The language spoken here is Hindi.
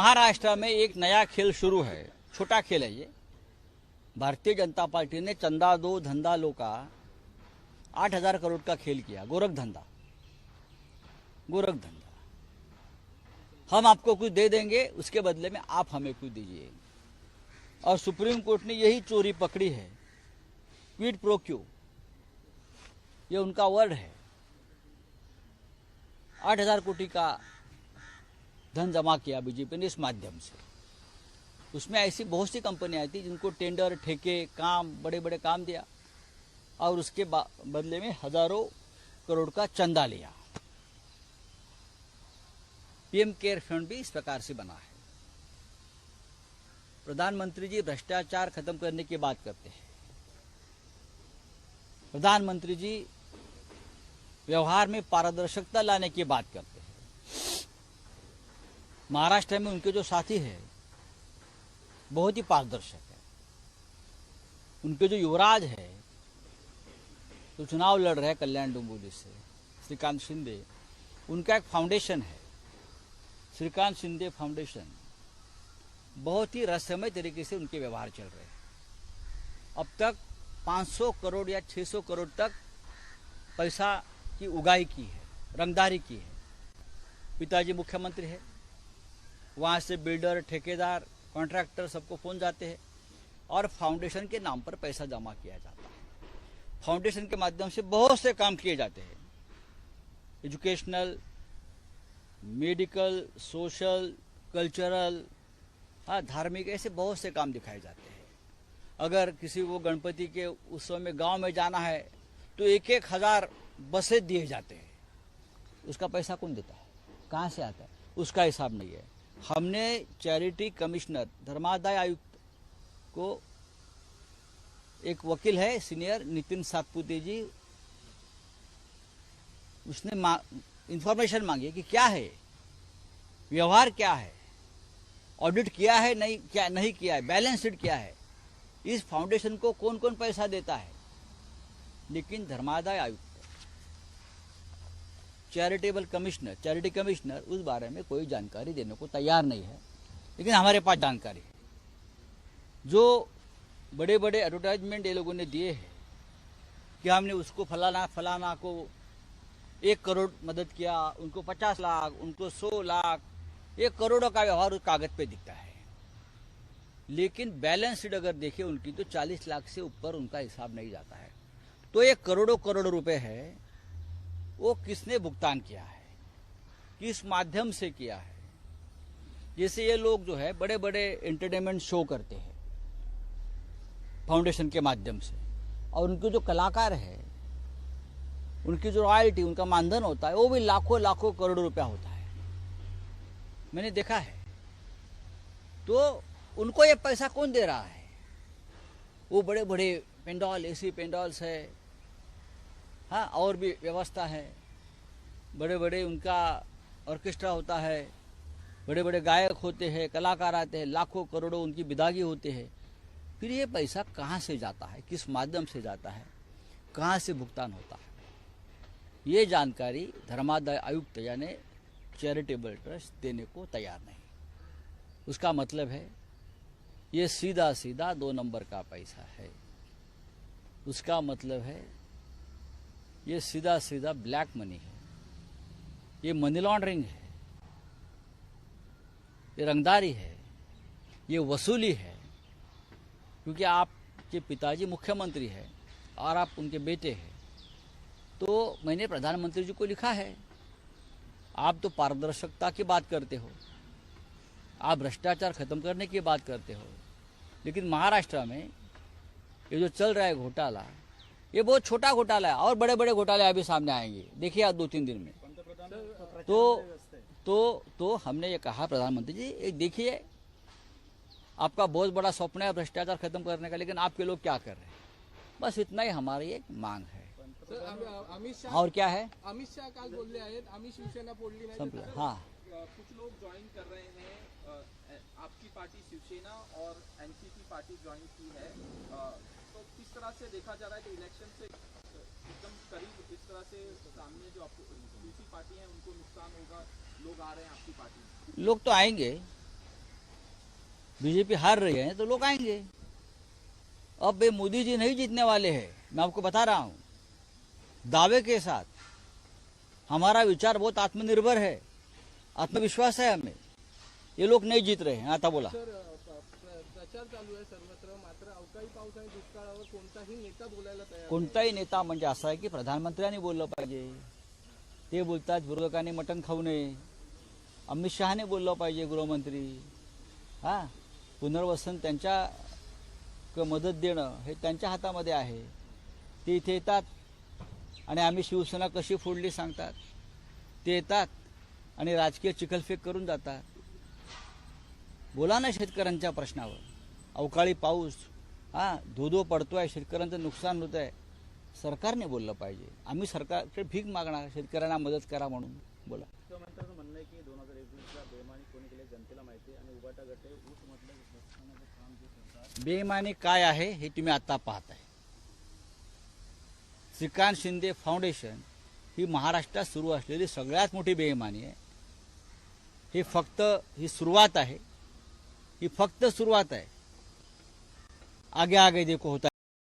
महाराष्ट्र में एक नया खेल शुरू है, छोटा खेल है ये। भारतीय जनता पार्टी ने चंदा दो धंधा लो का 8,000 करोड़ का खेल किया। गोरख धंधा, गोरख धंधा। हम आपको कुछ दे देंगे, उसके बदले में आप हमें कुछ दीजिए। और सुप्रीम कोर्ट ने यही चोरी पकड़ी है, क्विड प्रो क्यू, ये उनका वर्ड है। 8,000 कोटी का धन जमा किया बीजेपी ने इस माध्यम से। उसमें ऐसी बहुत सी कंपनियां आई थी जिनको टेंडर, ठेके, काम, बड़े बड़े काम दिया और उसके बदले में हजारों करोड़ का चंदा लिया। पीएम केयर फंड भी इस प्रकार से बना है। प्रधानमंत्री जी भ्रष्टाचार खत्म करने की बात करते हैं। प्रधानमंत्री जी व्यवहार में पारदर्शिता लाने की बात करते हैं। महाराष्ट्र में उनके जो साथी हैं बहुत ही पारदर्शक है। उनके जो युवराज है तो चुनाव लड़ रहे हैं कल्याण डोंबिवली से, श्रीकांत शिंदे, उनका एक फाउंडेशन है, श्रीकांत शिंदे फाउंडेशन। बहुत ही रहस्यमय तरीके से उनके व्यवहार चल रहे हैं। अब तक 500 करोड़ या 600 करोड़ तक पैसा की उगाही की है, रंगदारी की है। पिताजी मुख्यमंत्री है, वहाँ से बिल्डर, ठेकेदार, कॉन्ट्रैक्टर सबको फोन जाते हैं और फाउंडेशन के नाम पर पैसा जमा किया जाता है। फाउंडेशन के माध्यम से बहुत से काम किए जाते हैं, एजुकेशनल, मेडिकल, सोशल, कल्चरल, धार्मिक, ऐसे बहुत से काम दिखाए जाते हैं। अगर किसी को गणपति के उत्सव में गांव में जाना है तो 1,000 बसें दिए जाते हैं। उसका पैसा कौन देता है, कहाँ से आता है, उसका हिसाब नहीं है। हमने चैरिटी कमिश्नर, धर्मादाय आयुक्त को, एक वकील है सीनियर, नितिन सातपुते जी, उसने इंफॉर्मेशन मांगी है कि क्या है व्यवहार, क्या है, ऑडिट किया है नहीं, क्या नहीं किया है, बैलेंस शीट क्या है, इस फाउंडेशन को कौन कौन पैसा देता है। लेकिन धर्मादाय आयुक्त, चैरिटेबल कमिश्नर, चैरिटी कमिश्नर उस बारे में कोई जानकारी देने को तैयार नहीं है। लेकिन हमारे पास जानकारी है। जो बड़े बड़े एडवर्टाइजमेंट ये लोगों ने दिए हैं कि हमने उसको फलाना फलाना को 1 करोड़ मदद किया, उनको 50 लाख, उनको 100 लाख, 1 करोड़ का व्यवहार उस कागज पे दिखता है। लेकिन बैलेंस शीट अगर देखें उनकी तो 40 लाख से ऊपर उनका हिसाब नहीं जाता है। तो ये करोड़ों करोड़ रुपए है, वो किसने भुगतान किया है, किस माध्यम से किया है। जैसे ये लोग जो है बड़े बड़े एंटरटेनमेंट शो करते हैं फाउंडेशन के माध्यम से, और उनके जो कलाकार है उनकी जो रॉयल्टी, उनका मानधन होता है, वो भी लाखों लाखों करोड़ रुपया होता है, मैंने देखा है। तो उनको ये पैसा कौन दे रहा है? वो बड़े बड़े पेंडॉल, एसी पेंडॉल्स है, हाँ, और भी व्यवस्था है, बड़े बड़े उनका ऑर्केस्ट्रा होता है, बड़े बड़े गायक होते हैं, कलाकार आते हैं, लाखों करोड़ों उनकी विदागी होते हैं। फिर ये पैसा कहाँ से जाता है, किस माध्यम से जाता है, कहाँ से भुगतान होता है, ये जानकारी धर्मादाय आयुक्त यानी चैरिटेबल ट्रस्ट देने को तैयार नहीं। उसका मतलब है ये सीधा सीधा 2 नंबर का पैसा है। उसका मतलब है ये सीधा सीधा ब्लैक मनी है, ये मनी लॉन्ड्रिंग है, ये रंगदारी है, ये वसूली है। क्योंकि आपके पिताजी मुख्यमंत्री है और आप उनके बेटे हैं। तो मैंने प्रधानमंत्री जी को लिखा है, आप तो पारदर्शिता की बात करते हो, आप भ्रष्टाचार खत्म करने की बात करते हो, लेकिन महाराष्ट्र में ये जो चल रहा है घोटाला, ये बहुत छोटा घोटाला है और बड़े बड़े घोटाले अभी सामने आएंगे, देखिए आज 2-3 दिन में। तो हमने ये कहा प्रधानमंत्री जी, एक देखिए आपका बहुत बड़ा स्वप्न है भ्रष्टाचार खत्म करने का, लेकिन आपके लोग क्या कर रहे हैं। बस इतना ही हमारी एक मांग है। और क्या है, अमित शाह काल बोलले आहेत, आम्ही शिवसेना फोडली नाही। हाँ, कुछ लोग ज्वाइन कर रहे हैं, आपकी पार्टी शिवसेना और एनसीपी पार्टी ज्वाइन की है। तो किस तरह से देखा जा रहा है कि इलेक्शन से एकदम करीब इस तरह से सामने जो आपको दूसरी पार्टी है उनको नुकसान होगा, लोग आ रहे हैं आपकी पार्टी में? लोग तो आएंगे, बीजेपी हार रही है तो लोग आएंगे। अब ये मोदी जी नहीं जीतने वाले हैं, मैं आपको बता रहा हूं दावे के साथ। हमारा विचार बहुत आत्मनिर्भर है, आत्मविश्वास है हमें। ये लोग नहीं जीत रहे हैं। आता बोला सर प्रचार चालू आहे सर्वत्र, मात्र अवकाळी पाऊस आणि दुष्काळावर कोणताही नेता बोलायला तयार नाही. कोणताही नेता म्हणजे असा आहे की प्रधानमंत्र्यांनी बोललं पाहिजे, ते बोलतात विरोधकांनी मटण खाऊ नये. अमित शहाने बोललं पाहिजे, गृहमंत्री. हा, पुनर्वसन त्यांच्या मदत देणं हे त्यांच्या हातामध्ये आहे. ते इथे येतात आणि आम्ही शिवसेना कशी फोडली सांगतात. ते येतात आणि राजकीय चिखलफेक करून जातात. बोला ना शेतकऱ्यांच्या प्रश्नावर. अवकाळी पाऊस धो पडतोय, शेतकऱ्यांचं नुकसान होत आहे, सरकारने बोललं पाहिजे. आम्ही सरकारकडे भीक मागणार शेतकऱ्यांना मदत करा म्हणून. बोला. मुख्यमंत्र्यांचं म्हणणं आहे की 2021ला बेमानी कोणी केली जनतेला माहिती आहे आणि उबाटा गट ऊस मधलं काम जे करतात. बेईमानी काय आहे हे तुम्ही आता पाहताय. श्रीकांत शिंदे फाउंडेशन ही महाराष्ट्रात सुरू असलेली सगळ्यात मोठी बेईमानी आहे. ही फक्त ही सुरुवात आहे, ही फक्त सुरुवात आहे. आगे आगे देखो होता